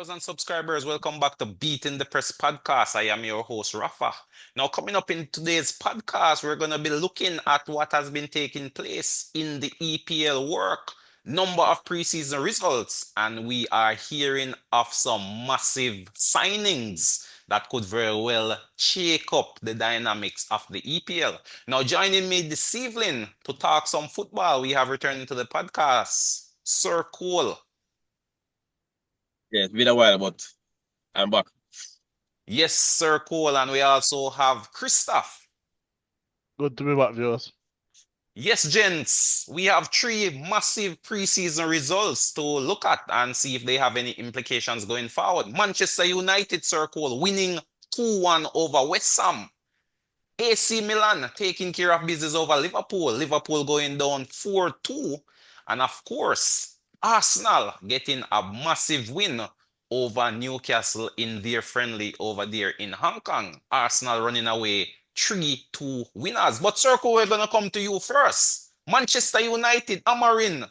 Followers and subscribers, welcome back to Beating the Press podcast. I am your host, Rafa. Now, coming up in today's podcast, we're going to be looking at what has been taking place in the EPL work, number of preseason results, and we are hearing of some massive signings that could very well shake up the dynamics of the EPL. Now, joining me this evening to talk some football, we have returned to the podcast, Sir Cole. Yeah, it's been a while, but I'm back. Yes, Sir Cole, and we also have Christoph. Good to be back, viewers. Yes, gents, we have three massive preseason results to look at and see if they have any implications going forward. Manchester United, Sir Cole, winning 2-1 over West Ham. AC Milan taking care of business over Liverpool. Liverpool going down 4-2. And of course, Arsenal getting a massive win over Newcastle in their friendly over there in Hong Kong. Arsenal running away 3-2 winners. But Circle, we're going to come to you first. Manchester United, Amarin,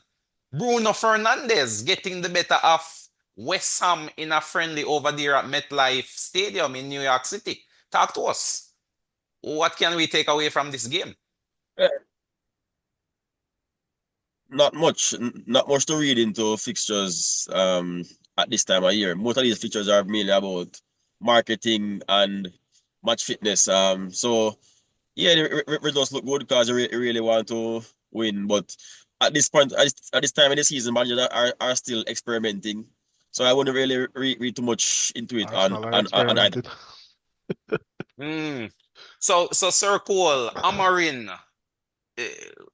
Bruno Fernandes getting the better of West Ham in a friendly over there at MetLife Stadium in New York City. Talk to us. What can we take away from this game? Eh, not much to read into fixtures at this time of year. Most of these fixtures are mainly about marketing and match fitness. So yeah, the results look good because they really want to win. But at this point, at this time of the season, managers are still experimenting. So I wouldn't really read too much into it Arsenal are on either. experimented. So Sir Cole, Amarin,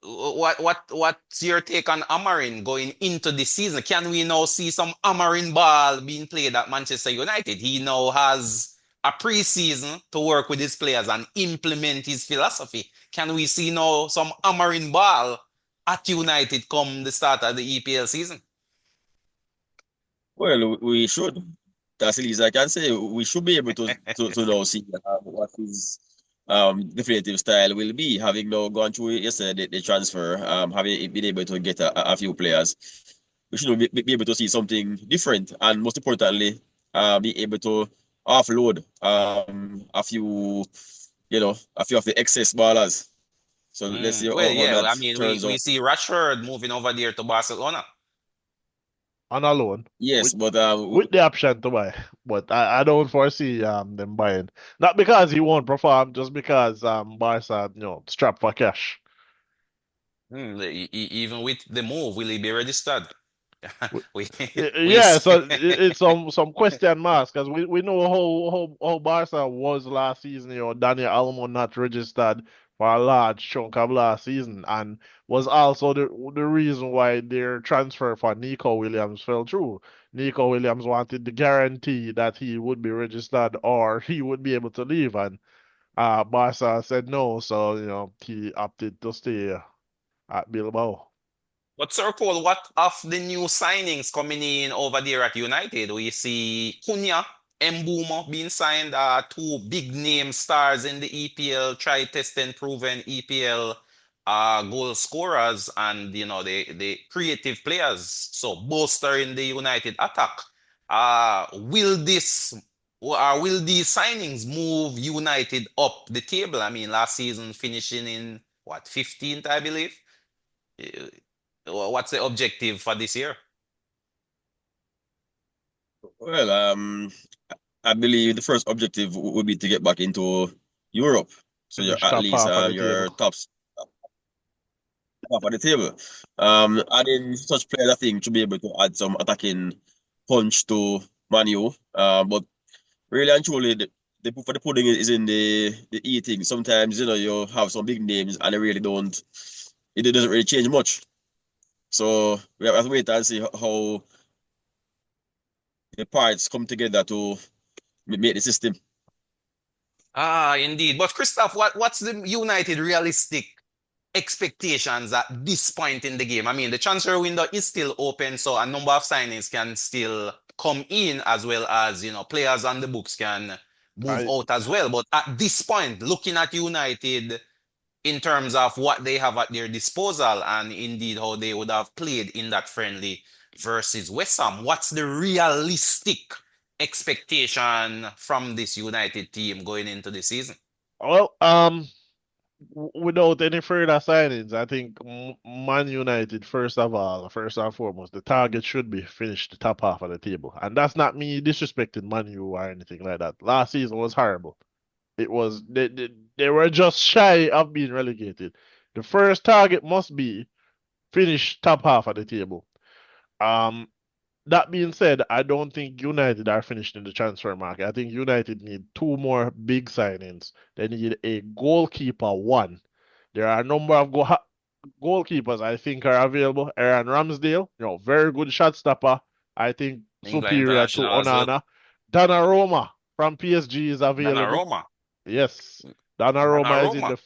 what's your take on Amarin going into the season? Can we now see some Amarin ball being played at Manchester United? He now has a preseason to work with his players and implement his philosophy. Can we see now some Amarin ball at United come the start of the EPL season? Well, we should. That's the least I can say. We should be able to now see what his definitive style will be, having now gone through yesterday the transfer, having been able to get a few players. We should be able to see something different, and most importantly, be able to offload a few of the excess ballers. So let's see Well, how yeah, that I mean, turns we out. see Rashford moving over there to Barcelona. On a loan Yes, with but with the option to buy. But I don't foresee them buying. Not because he won't perform, just because Barca, strapped for cash. Even with the move, will he be registered? we we Yeah, see. so it's some question marks because we know how Barca was last season. Daniel Almo not registered for a large chunk of last season, and was also the reason why their transfer for Nico Williams fell through. Nico Williams wanted the guarantee that he would be registered or he would be able to leave, and Barca said no, so he opted to stay at Bilbao. But Circle, what of the new signings coming in over there at United? We see Cunha, Mbeumo being signed, two big name stars in the EPL, try test and proven EPL goal scorers and the creative players. So bolstering the United attack. Will this or will these signings move United up the table? I mean, last season finishing in what, 15th, I believe. What's the objective for this year? well, I believe the first objective would be to get back into Europe. So you're Finish at top least half of the your table. tops half of the table. Adding such players, I think, to be able to add some attacking punch to Manu. But really and truly, the proof of the pudding is in the eating. Sometimes, you have some big names and it doesn't really change much. So we have to wait and see how the parts come together to make the system. Indeed. But Christoph, what's the United realistic expectations at this point in the game? I mean, the transfer window is still open, so a number of signings can still come in as well as, players on the books can move I out as well. But at this point, looking at United in terms of what they have at their disposal and indeed how they would have played in that friendly versus West Ham, what's the realistic expectation from this United team going into the season? Well, without any further signings, I think Man United, first of all, first and foremost, the target should be finish the top half of the table. And that's not me disrespecting Man U or anything like that. Last season was horrible. It was they were just shy of being relegated. The first target must be finish top half of the table. Um, that being said, I don't think United are finished in the transfer market. I think United need two more big signings. They need a goalkeeper, one. There are a number of goalkeepers I think are available. Aaron Ramsdale, very good shot stopper. I think England superior to international as well. Onana. Donnarumma from PSG is available. Donnarumma. Yes, Donnarumma is in Donnarumma. the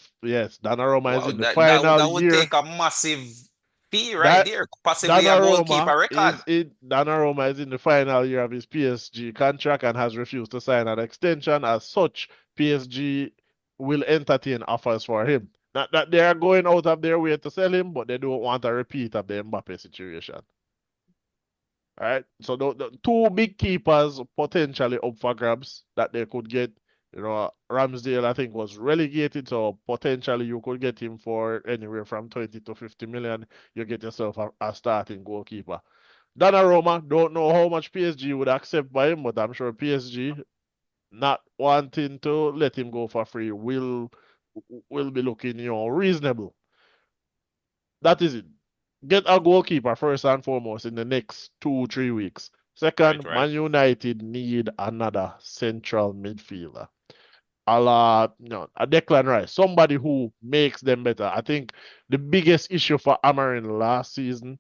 Donnarumma is Wow, in the that final that would year. take a massive fee right That there, possibly a goalkeeper record. Donnarumma is in the final year of his PSG contract and has refused to sign an extension. As such, PSG will entertain offers for him. Not that they are going out of their way to sell him, but they don't want a repeat of the Mbappe situation. All right. So the two big keepers potentially up for grabs that they could get. Ramsdale, I think, was relegated, so potentially you could get him for anywhere from 20 to 50 million. You get yourself a starting goalkeeper. Donnarumma, don't know how much PSG would accept by him, but I'm sure PSG, not wanting to let him go for free, will be looking, reasonable. That is it. Get a goalkeeper first and foremost in the next 2, 3 weeks. Right, Second, right. Man United need another central midfielder. A Declan Rice, somebody who makes them better. I think the biggest issue for Amarin last season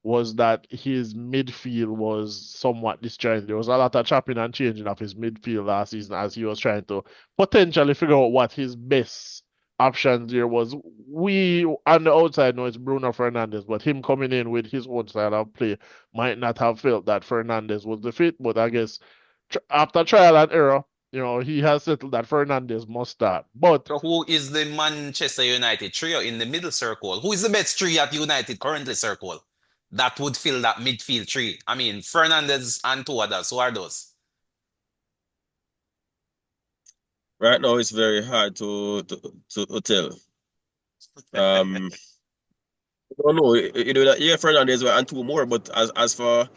was that his midfield was somewhat disjointed. There was a lot of chopping and changing of his midfield last season as he was trying to potentially figure out what his best options there was. We on the outside know it's Bruno Fernandes, but him coming in with his own style of play might not have felt that Fernandes was the fit. But I guess after trial and error, he has settled that Fernandes must start. But So who is the Manchester United trio in the middle circle? Who is the best three at United currently circle that would fill that midfield three? I mean, Fernandez and two others. Who are those? Right now, it's very hard to tell. Um, I don't know. That yeah, Fernandez and two more, but as for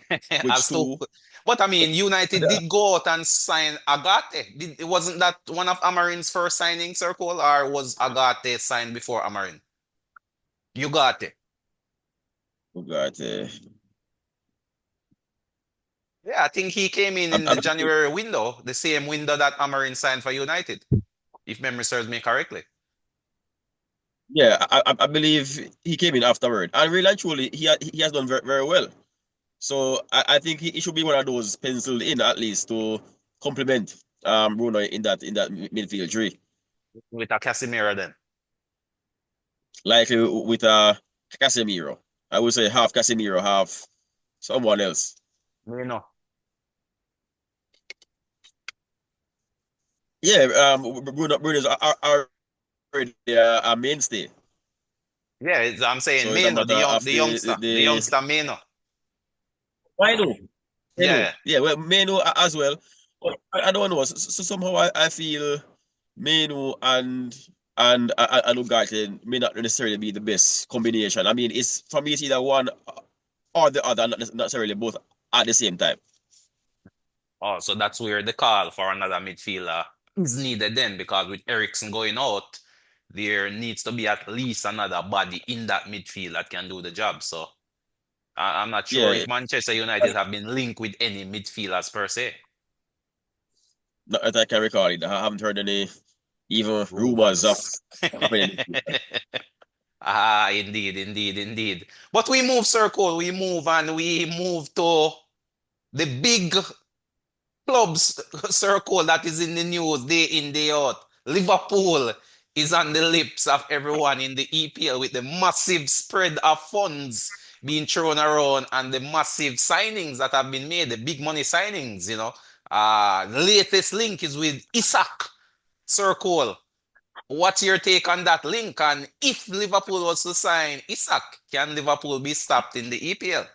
which As to, two, but I mean, United did go out and sign Agate. Wasn't that one of Amarin's first signing circle, or was Agate signed before Amarin? You got it. we got Yeah, I think he came in I the January window, the same window that Amarin signed for United, if memory serves me correctly. yeah, I believe he came in afterward, and really and truly, he has done very, very well. So I think he should be one of those penciled in at least to complement Bruno in that midfield three, With a Casemiro then. likely with Casemiro. I would say half Casemiro, half someone else. You know. Yeah, Bruno's already a mainstay. Yeah, I'm So saying it's a Meno, matter of the youngster, the youngster Meno. I know. Menu. Yeah. Yeah, well, menu as well. But I don't know. So somehow I feel menu and Ugarte may not necessarily be the best combination. I mean, it's for me, it's either one or the other, not necessarily both at the same time. Oh, so that's where the call for another midfielder is needed then, because with Ericsson going out, there needs to be at least another body in that midfield that can do the job. So I'm not sure Yeah, if Manchester United have been linked with any midfielders per se. not that I can recall it. I haven't heard any even rumors of Rumors. any. Ah, indeed, indeed, indeed. But we move circle, we move and we move to the big clubs circle that is in the news day in, day out. Liverpool is on the lips of everyone in the EPL with the massive spread of funds being thrown around and the massive signings that have been made, the big money signings. The latest link is with Isak circle. What's your take on that link? And if Liverpool was to sign Isak, can Liverpool be stopped in the EPL?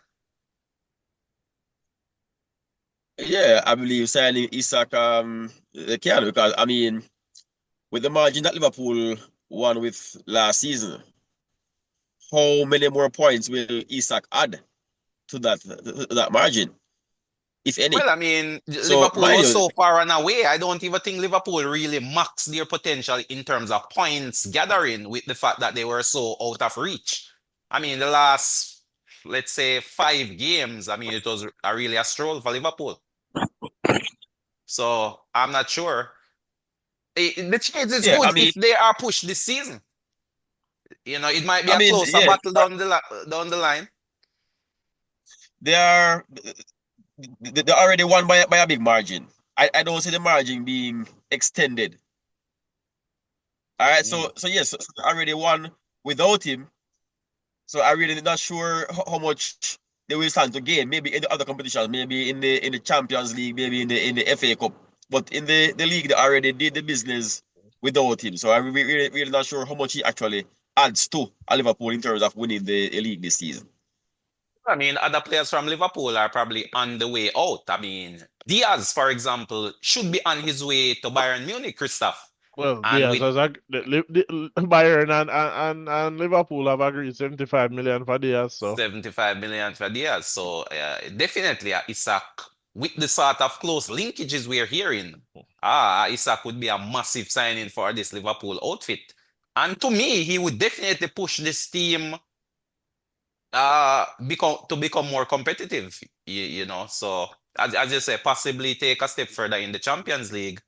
Yeah, I believe signing Isak they can, because I mean, with the margin that Liverpool won with last season, how many more points will Isak add to that margin, if any? Well, I mean, So Liverpool mind was you, so far and away. I don't even think Liverpool really maxed their potential in terms of points gathering with the fact that they were so out of reach. I mean, the last, let's say, 5 games, I mean, it was really a stroll for Liverpool. So I'm not sure. The chance is yeah, good if they are pushed this season. It might be a closer yeah, battle down the line. they are they already won by a big margin. I don't see the margin being extended. All right, Mm. so yes, so they already won without him. So I really not sure how much they will stand to gain. Maybe in the other competitions, maybe in the Champions League, maybe in the FA Cup. But in the league, they already did the business without him. So I'm really not sure how much he actually adds to Liverpool in terms of winning the league this season. I mean, other players from Liverpool are probably on the way out. I mean, Diaz, for example, should be on his way to Bayern Munich, Christoph. Well, And Diaz with has Bayern and Liverpool have agreed 75 million for Diaz, so 75 million for Diaz. So definitely Isak, with the sort of close linkages we're hearing, Isak would be a massive signing for this Liverpool outfit. And to me, he would definitely push this team become more competitive, So as you say, possibly take a step further in the Champions League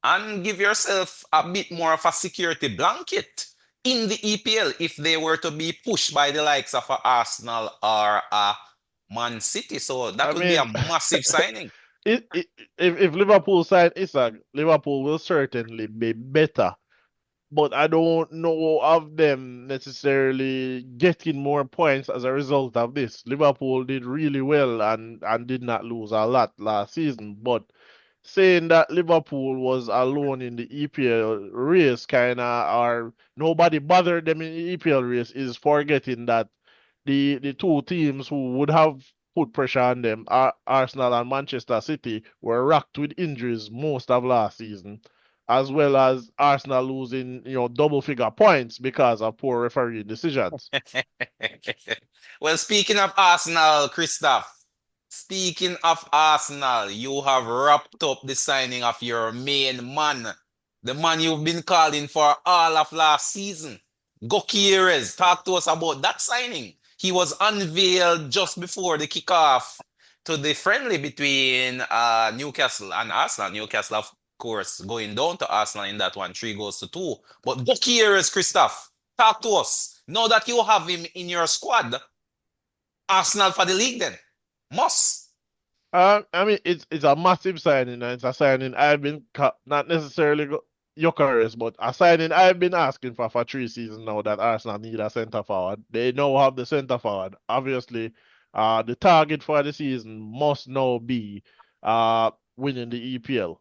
and give yourself a bit more of a security blanket in the EPL if they were to be pushed by the likes of a Arsenal or a Man City. So that I would be a mean, massive signing. if Liverpool sign Isak, Liverpool will certainly be better. But I don't know of them necessarily getting more points as a result of this. Liverpool did really well and did not lose a lot last season. But saying that Liverpool was alone in the EPL race, kind of, or nobody bothered them in the EPL race, is forgetting that the two teams who would have put pressure on them, Arsenal and Manchester City, were racked with injuries most of last season, as well as Arsenal losing, double figure points because of poor referee decisions. Well, speaking of Arsenal, Christoph, speaking of Arsenal, you have wrapped up the signing of your main man, the man you've been calling for all of last season. GYÖKERES, talk to us about that signing. He was unveiled just before the kickoff to the friendly between Newcastle and Arsenal. Newcastle, of course, going down to Arsenal in that one, 3-2. But GYÖKERES, Christoph, talk to us. Now that you have him in your squad, Arsenal for the league then. Must. I mean, it's a massive signing, and it's a signing I've been not necessarily Gyökeres, but a signing I've been asking for 3 seasons now that Arsenal need a centre forward. They now have the centre forward. Obviously, the target for the season must now be winning the EPL.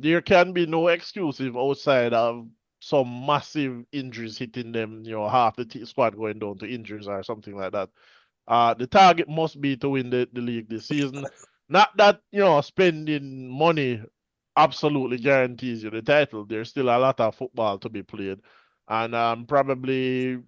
There can be no exclusive outside of some massive injuries hitting them, half the squad going down to injuries or something like that. The target must be to win the league this season. Not that, spending money absolutely guarantees you the title. There's still a lot of football to be played. And probably,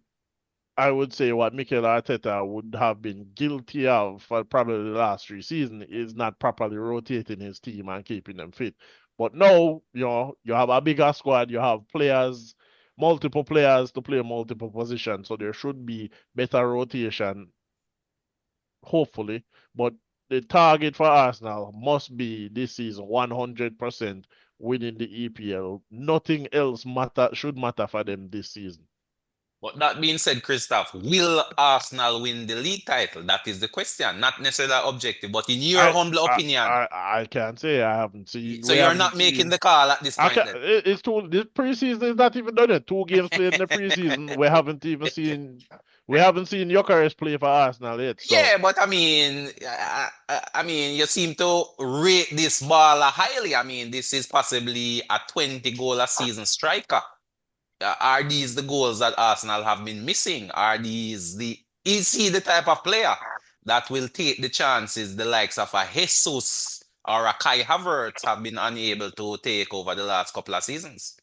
I would say what Mikel Arteta would have been guilty of for probably the last 3 seasons is not properly rotating his team and keeping them fit. But now, you have a bigger squad, you have players, multiple players to play multiple positions. So there should be better rotation hopefully. But the target for Arsenal must be this season 100% winning the EPL. Nothing else should matter for them this season. But that being said, Christoph, will Arsenal win the league title? That is the question. Not necessarily objective, but in your I humble I opinion, I can't say I haven't seen. so We you're haven't not making seen. the call at this I point can then. It's too. This preseason is not even done yet. 2 games played in the preseason. We haven't even seen. We haven't seen Gyökeres play for Arsenal yet. So Yeah, but I mean, you seem to rate this baller highly. I mean, this is possibly a 20 goal a season striker. Are these the goals that Arsenal have been missing? Is he the type of player that will take the chances the likes of a Jesus or a Kai Havertz have been unable to take over the last couple of seasons?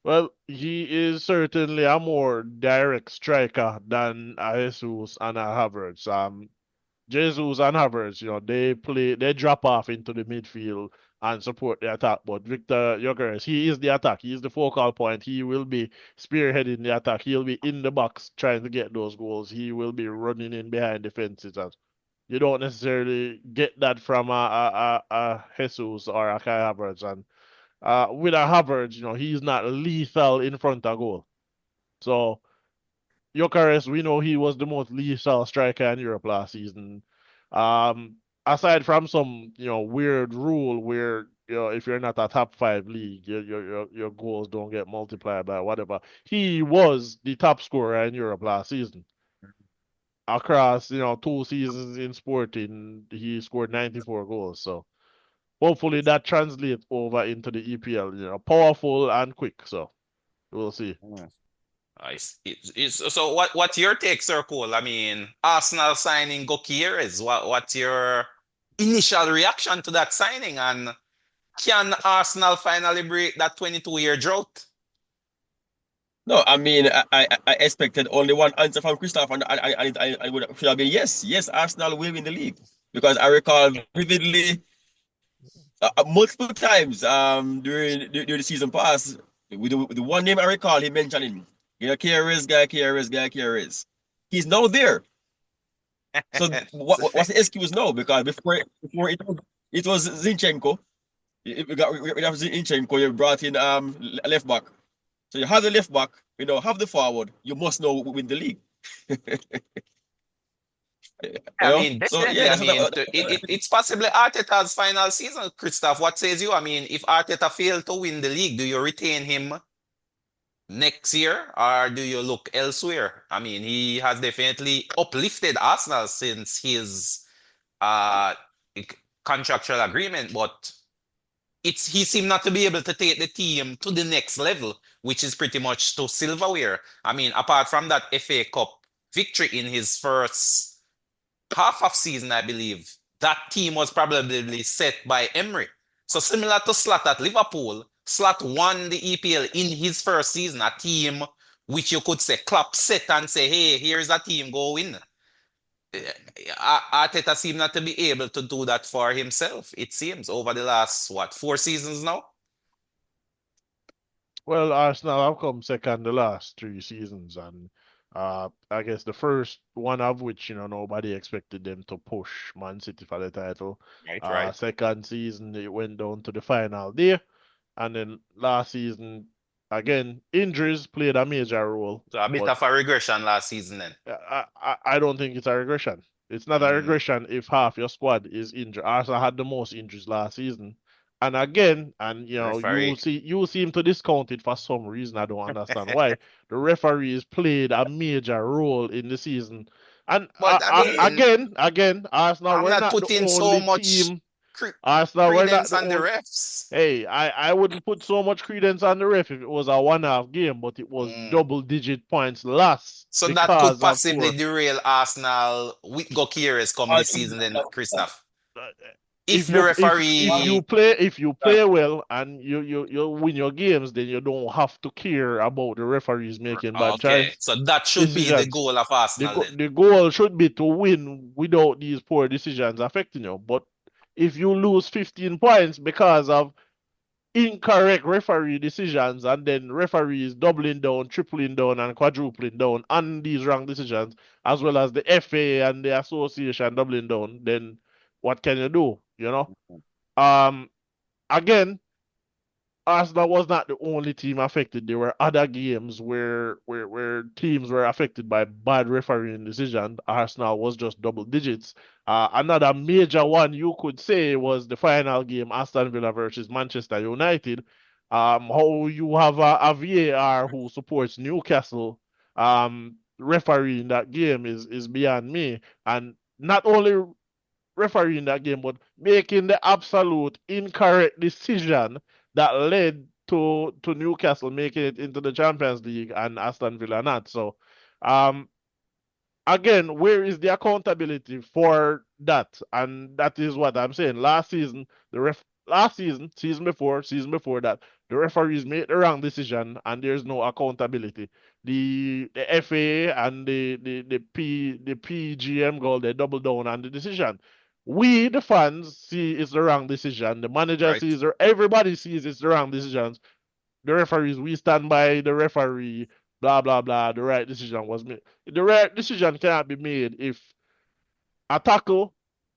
Well, he is certainly a more direct striker than a Jesus and a Havertz. Jesus and Havertz, they drop off into the midfield and support the attack. But Victor Gyökeres, he is the attack. He is the focal point. He will be spearheading the attack. He'll be in the box trying to get those goals. He will be running in behind defenses. And you don't necessarily get that from a Jesus or a Kai Havertz. And with a Havertz, he's not lethal in front of goal. So Gyökeres, we know he was the most lethal striker in Europe last season. Um, Aside from some, weird rule where, if you're not a top five league, your goals don't get multiplied by whatever. He was the top scorer in Europe last season. Across, 2 seasons in Sporting, he scored 94 goals. So hopefully that translates over into the EPL, powerful and quick. So we'll see. Nice. So what's your take, Sir Cole? I mean, Arsenal signing GYÖKERES. What's your initial reaction to that signing? And can Arsenal finally break that 22-year drought? No, I mean, I expected only one answer from Christoph, and I would should have been yes, yes, Arsenal will win the league because I recall vividly multiple times during the season pass with the one name I recall he mentioning GYÖKERES. He's now there. So what's the excuse now? Because before it was Zinchenko. We have Zinchenko. You brought in left back. So you have the left back. Have the forward. You must know win the league. I mean, So definitely. yeah, I mean, it's possibly Arteta's final season, Christoph. What says you? I mean, if Arteta failed to win the league, do you retain him next year or do you look elsewhere? I mean, he has definitely uplifted Arsenal since his uh contractual agreement, but he seemed not to be able to take the team to the next level, which is pretty much to silverware. I mean, apart from that FA Cup victory in his first half of season, I believe, that team was probably set by Emery. So similar to Slot at Liverpool, Slot won the EPL in his first season, a team which you could say Klopp set and say, hey, here's a team, go win. Arteta seemed not to be able to do that for himself, it seems, over the last, 4 seasons now? Well, Arsenal have come second the last 3 seasons, and I guess the first one of which, nobody expected them to push Man City for the title. Right. Second season, it went down to the final day, and then last season, again, injuries played a major role. So a bit But of a regression last season then. I don't think it's a regression. It's not a regression if half your squad is injured. Arsenal had the most injuries last season. And again, Referee. you seem to discount it for some reason. I don't understand why. The referees played a major role in the season. And But I mean, again, Arsenal I'm were not not the putting so only much team. Arsenal were not credence the on the only. refs. Hey, I wouldn't put so much credence on the ref if it was a one-half game, but it was double-digit points lost So that could because of possibly poor. derail Arsenal with GYÖKERES come this season then, Christoph. uh, If If the you referee, if you play well and you win your games, then you don't have to care about the referees making bad okay, choice so that should be the decisions. goal of Arsenal then. The goal should be to win without these poor decisions affecting you. But if you lose 15 points because of incorrect referee decisions and then referees doubling down, tripling down, and quadrupling down on these wrong decisions, as well as the FA and the association doubling down, then what can you do? Um, Again, Arsenal was not the only team affected. There were other games where teams were affected by bad refereeing decisions. Arsenal was just double digits. Another major one you could say was the final game, Aston Villa versus Manchester United. How you have a VAR who supports Newcastle refereeing that game is beyond me. And not only refereeing that game, but making the absolute incorrect decision that led to Newcastle making it into the Champions League and Aston Villa not. So, um, again, where is the accountability for that? And that is what I'm saying. Last season, season before that, the referees made the wrong decision and there's no accountability. The FA and the PGM goal, they double down on the decision. We, the fans, see it's the wrong decision. The manager Right. sees, or everybody sees it's the wrong decisions. The referees, we stand by the referee, blah blah blah. The right decision was made. The right decision cannot be made if a tackle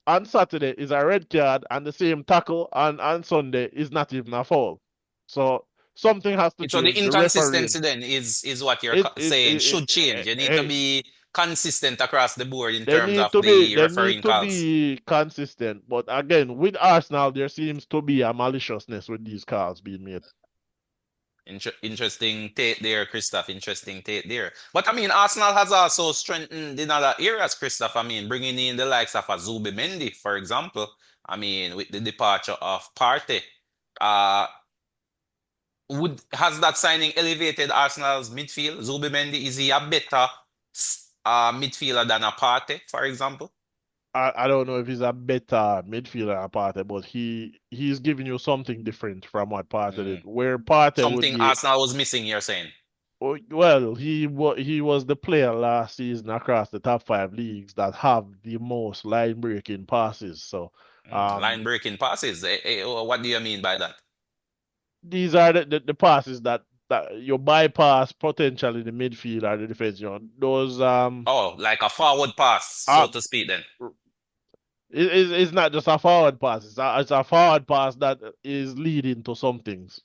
on Saturday is a red card and the same tackle on Sunday is not even a foul. So something has to So the change. The refereeing. inconsistency then is what you're It it, saying it, should change. You need to it, be consistent across the board in terms of the they need refereeing to calls. be consistent. But again, with Arsenal, there seems to be a maliciousness with these calls being made. Interesting take there, Christoph. Interesting take there. But I mean, Arsenal has also strengthened in other areas, Christoph. I mean, bringing in the likes of a Zubimendi, for example. I mean, with the departure of Partey, uh, would has that signing elevated Arsenal's midfield? Zubimendi, is he a better midfielder than a Partey, for example? I don't know if he's a better midfielder than Partey, but he's giving you something different from what Partey Mm. did. Where Partey would Something be, Arsenal was missing, you're saying? well, he was the player last season across the top five leagues that have the most line breaking passes. So Line breaking passes. What do you mean by that? these are the passes that you bypass potentially the midfield or the defense. You know, those Oh, like a forward pass, so uh, to speak, then. it's not just a forward pass. It's a forward pass that is leading to some things,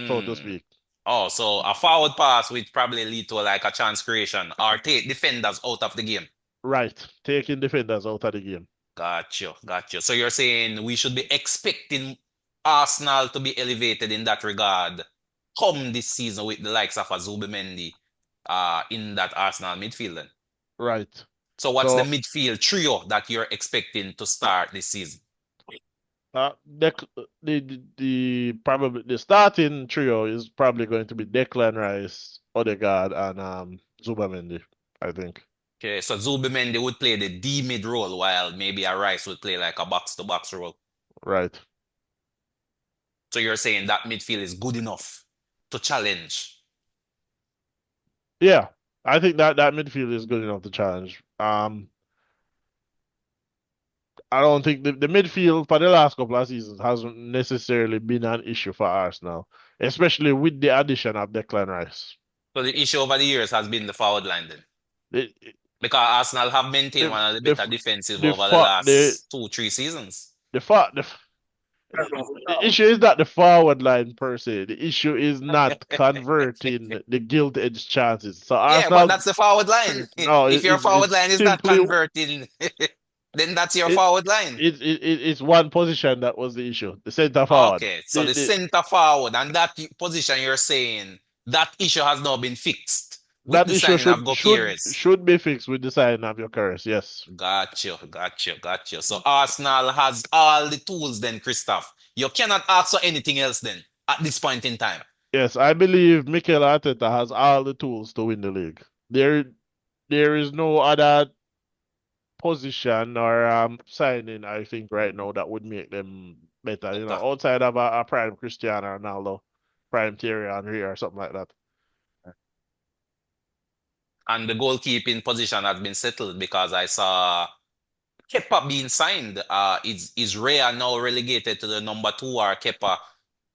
so to Mm. speak. Oh, so a forward pass which probably lead to like a chance creation or take defenders out of the game. Right, taking defenders out of the game. Got you, got you. So you're saying we should be expecting Arsenal to be elevated in that regard come this season with the likes of a Zubimendi in that Arsenal midfield then. Right. So what's the So midfield trio that you're expecting to start this season? the, the probably the starting trio is probably going to be Declan Rice, Odegaard, and Zubamendi, I think. Okay, so Zubimendi would play the D mid role while maybe a Rice would play like a box to box role. Right. So you're saying that midfield is good enough to challenge. Yeah, I think that midfield is good enough to challenge. I don't think the midfield for the last couple of seasons hasn't necessarily been an issue for Arsenal, especially with the addition of Declan Rice. So the issue over the years has been the forward line then. The Because Arsenal have maintained the one of the the better defensive the over the fa- last 2, 3 seasons. the, fa- the The issue is not the forward line per se. The issue is not converting the gilt edge chances. So Yeah, but Arsenal, that's the forward line. no, If your forward it's line is not simply converting, then that's your it, forward line. it's one position that was the issue, the center forward. Okay, so the center forward and that position you're saying that issue has now been fixed with that the issue signing of Gyökeres. should be fixed with the signing of GYÖKERES. Yes, Got you, got you, got you. So Arsenal has all the tools then, Christoph. You cannot ask for anything else then at this point in time. yes, I believe Mikel Arteta has all the tools to win the league. There is no other position or signing, I think, right now that would make them better. You know, Better. outside of a prime Cristiano Ronaldo, prime Thierry Henry or something like that. And the goalkeeping position has been settled because I saw Kepa being signed. Is Raya now relegated to the number two, or Kepa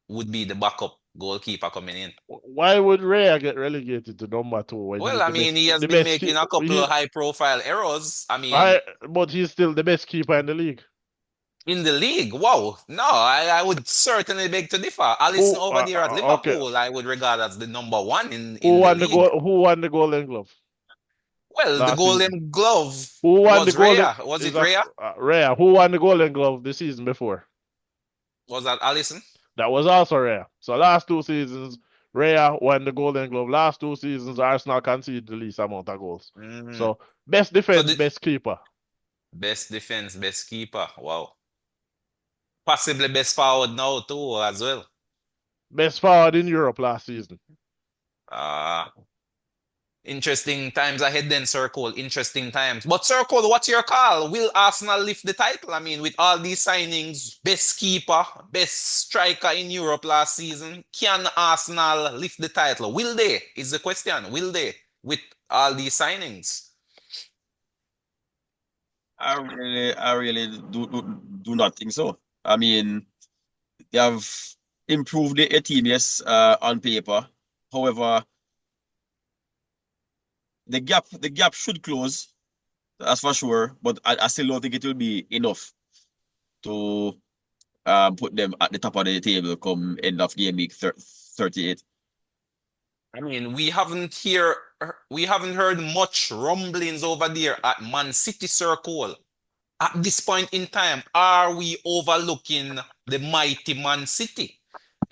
would be the backup goalkeeper coming in? Why would Raya get relegated to number two when Well, he's I mean, he has the been best making a couple he of high-profile errors. I mean, but he's still the best keeper in the league. in the league, wow. No, I would certainly beg to differ. Alisson Who over there at okay? Liverpool, I would regard as the number one in the league. Who won the Golden Glove Well, the last season? Golden Glove Who won the was Golden Raya. Was is it a Raya? Raya? Who won the Golden Glove the season before? Was that Alisson? That was also Raya. So last two seasons, Raya won the Golden Glove. Last two seasons, Arsenal conceded the least amount of goals. Mhm. So best So defense, the best keeper. best defense, best keeper. Wow. Possibly best forward now too as well. Best forward in Europe last season. Uh Interesting times ahead then, Sir Cole. Interesting times. But Sir Cole, what's your call? Will Arsenal lift the title? I mean, with all these signings, best keeper, best striker in Europe last season, can Arsenal lift the title? Will they? Is the question. Will they? With all these signings? I really do not think so. I mean, they have improved their team, yes, on paper. However, the gap should close, that's for sure. But I still don't think it will be enough to put them at the top of the table come end of game week 38. I mean, we haven't heard much rumblings over there at Man City Circle. At this point in time, are we overlooking the mighty Man City?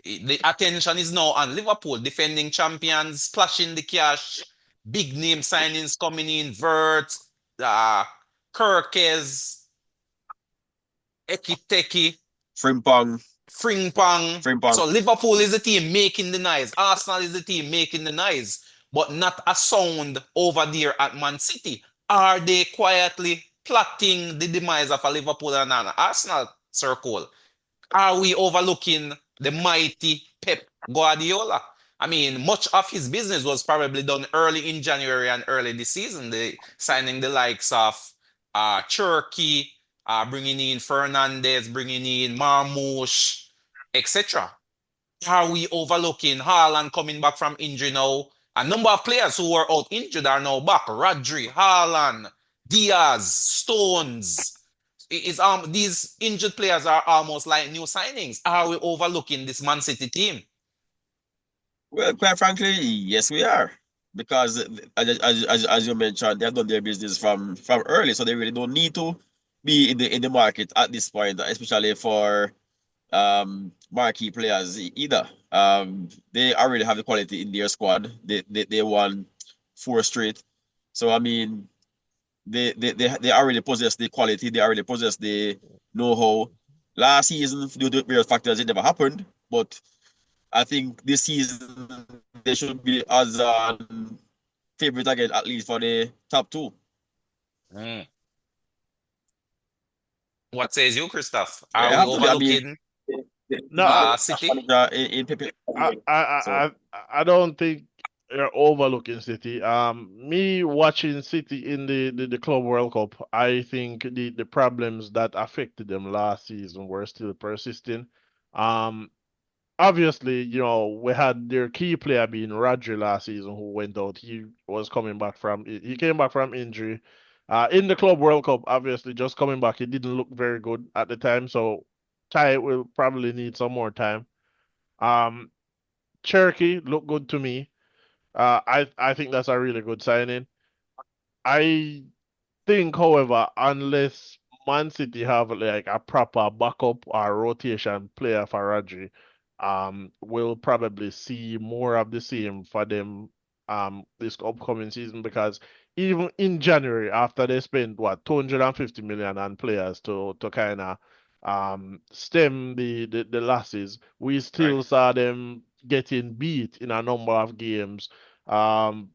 The attention is now on Liverpool, defending champions, splashing the cash, big name signings coming in, Vert, uh, Kirkes, Ekiteki, Frimpong, Frimpong. Frimpong. So Liverpool is the team making the noise. Arsenal is the team making the noise, but not a sound over there at Man City. Are they quietly plotting the demise of a Liverpool and an Arsenal circle? Are we overlooking the mighty Pep Guardiola? I mean, much of his business was probably done early in January and early this season. The signing the likes of Cherky, bringing in Fernandez, bringing in Marmoush, etc. Are we overlooking Haaland coming back from injury now? A number of players who were out injured are now back. Rodri, Haaland, Diaz, Stones. These injured players are almost like new signings. Are we overlooking this Man City team? Well, quite frankly, yes, we are. Because as you mentioned, they have done their business from early, so they really don't need to be in the market at this point, especially for marquee players either. They already have the quality in their squad. They won 4 straight. So I mean, they already possess the quality, they already possess the know-how. Last season, due to various factors, it never happened. But I think this season they should be as favorite again, at least for the top two. Mm. What says you, Christoph? They Are we have to be. I mean, overlooking No, City? in Pepe. I, I, So I, I don't think you're overlooking City. Me watching City in the Club World Cup, I think the problems that affected them last season were still persisting. Um, Obviously, we had their key player being Rodri last season who went out. He came back from injury. In the Club World Cup, obviously, just coming back, he didn't look very good at the time. So Ty will probably need some more time. Um, Cherokee looked good to me. I think that's a really good signing. I think, however, unless Man City have like a proper backup or rotation player for Rodri, we'll probably see more of the same for them this upcoming season because even in January, after they spent what 250 million on players to kind of stem the losses, we Right. still saw them getting beat in a number of games. Um,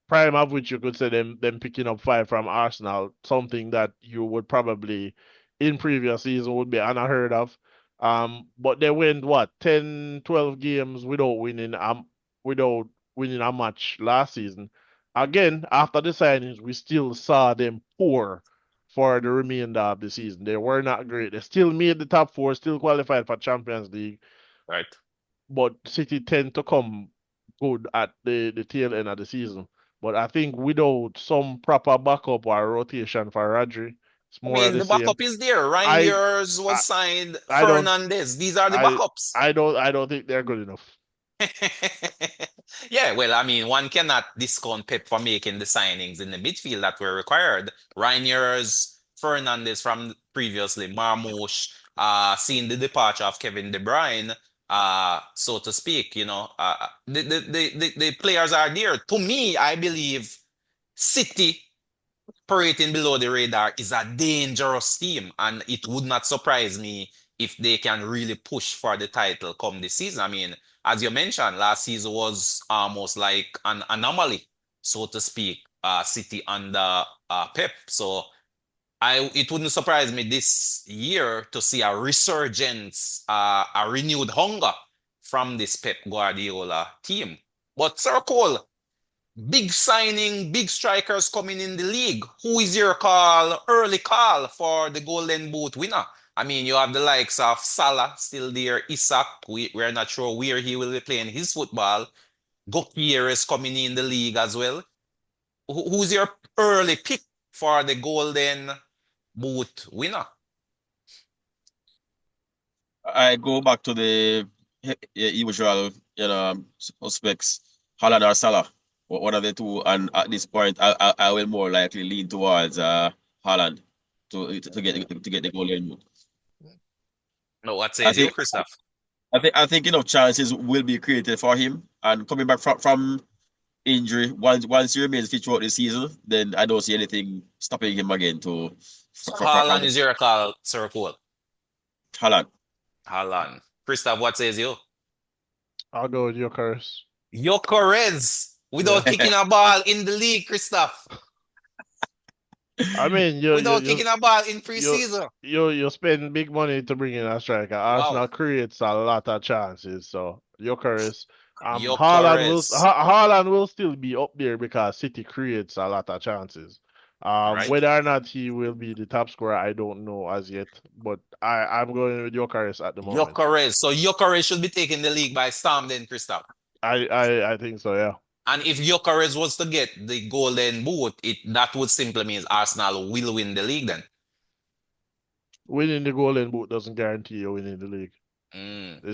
Prime of which you could say them picking up five from Arsenal, something that you would probably in previous season would be unheard of. But they went what 10, 12 games without winning a match last season. Again, after the signings, we still saw them poor for the remainder of the season. They were not great. They still made the top four, still qualified for Champions League, Right. but City tend to come good at the tail end of the season. But I think without some proper backup or rotation for Rodri, it's I more of mean, the the same. backup is there. I Reiners I was signed. I don't Fernandez. These are the I backups. I don't think they're good enough. Yeah, well, I mean, one cannot discount Pep for making the signings in the midfield that were required. Reiners, Fernandez from previously, Marmoush, seeing the departure of Kevin De Bruyne, so to speak, the players are there. To me, I believe City operating below the radar is a dangerous team, and it would not surprise me if they can really push for the title come this season. I mean, as you mentioned, last season was almost like an anomaly. so to speak, City under Pep. So it wouldn't surprise me this year to see a resurgence, a renewed hunger from this Pep Guardiola team. But Sir Cole, big signing, big strikers coming in the league. Who is your early call for the Golden Boot winner? I mean, you have the likes of Salah still there, Isak. We're not sure where he will be playing his football. GYÖKERES coming in the league as well. Who's your early pick for the Golden Boot winner? I go back to the usual, suspects, Haaland or Salah, one of the two. And at this point, I will more likely lean towards Haaland to get the golden boot. No, what says you, Christoph? I think enough chances will be created for him. And coming back from injury, once he remains fit throughout the season, then I don't see anything stopping him again to. Haaland is your call, Sir Cole. Haaland. Haaland. Christoph, what says you? I'll go with GYÖKERES. GYÖKERES without kicking a ball in the league, Christoph. I mean, without kicking a ball in preseason. You spend big money to bring in a striker. Arsenal creates a lot of chances, so GYÖKERES. Haaland will still be up there because City creates a lot of chances. Right. Whether or not he will be the top scorer, I don't know as yet. But I'm going with GYÖKERES at the moment. GYÖKERES. So GYÖKERES should be taking the league by storm then, Christoph. I think so, yeah. And if GYÖKERES was to get the golden boot, that would simply mean Arsenal will win the league then. Winning the golden boot doesn't guarantee you winning the league.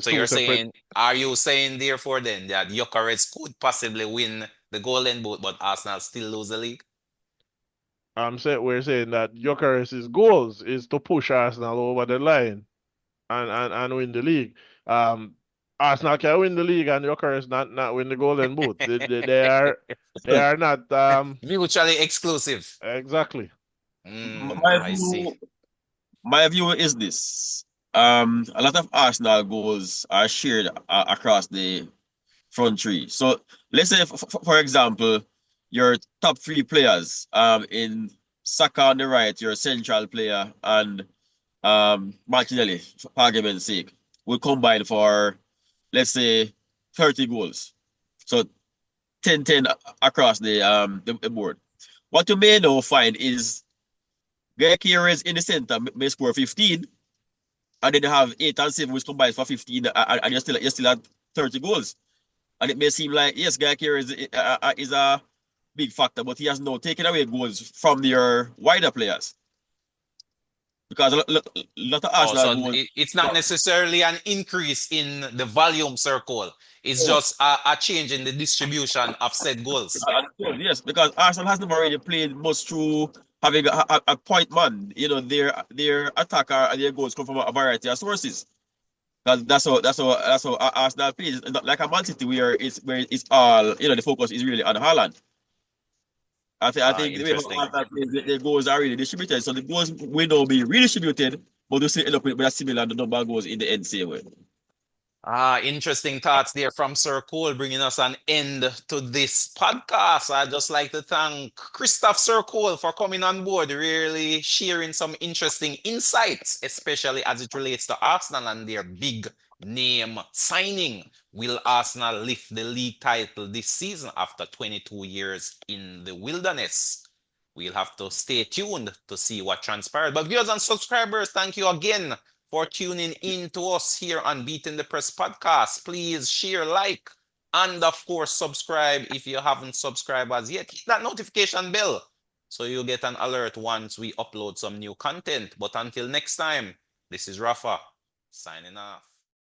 So you're saying, are you saying therefore then that GYÖKERES could possibly win the golden boot, but Arsenal still lose the league? We're saying that GYÖKERES' goals is to push Arsenal over the line and win the league. Arsenal can win the league and GYÖKERES not win the golden boot. They are not mutually exclusive. Exactly. I see. My view is this. A lot of Arsenal goals are shared across the front three. So let's say, for example, your top three players in Saka on the right, your central player, and Martinelli, for argument's sake, will combine for, let's say, 30 goals. So 10-10 across the board. What you may now find is GYÖKERES in the center may score 15, and then you have 8 and 7 which combines for 15, and you're still at 30 goals. And it may seem like, yes, GYÖKERES is a big factor, but he has now taken away goals from your wider players. Because a lot of Arsenal goals, it's not necessarily an increase in the volume circle. It's just a change in the distribution of said goals. Yes, because Arsenal has never really played much through having a point man. You know, their attacker and their goals come from a variety of sources. That's how Arsenal plays. Not like a Man City where it's all, the focus is really on Haaland. I think the way Arsenal plays, the goals are really distributed. So the goals will not be redistributed, but we still end up with a similar number of goals in the end same way. Interesting thoughts there from Sir Cole, bringing us an end to this podcast. I'd just like to thank Christoph Sir Cole for coming on board, really sharing some interesting insights, especially as it relates to Arsenal and their big name signing. Will Arsenal lift the league title this season after 22 years in the wilderness? We'll have to stay tuned to see what transpires. But viewers and subscribers, thank you again for tuning in to us here on Beating the Press podcast. Please share, like, and of course, subscribe if you haven't subscribed as yet. Hit that notification bell so you'll get an alert once we upload some new content. But until next time, this is Rafa signing off.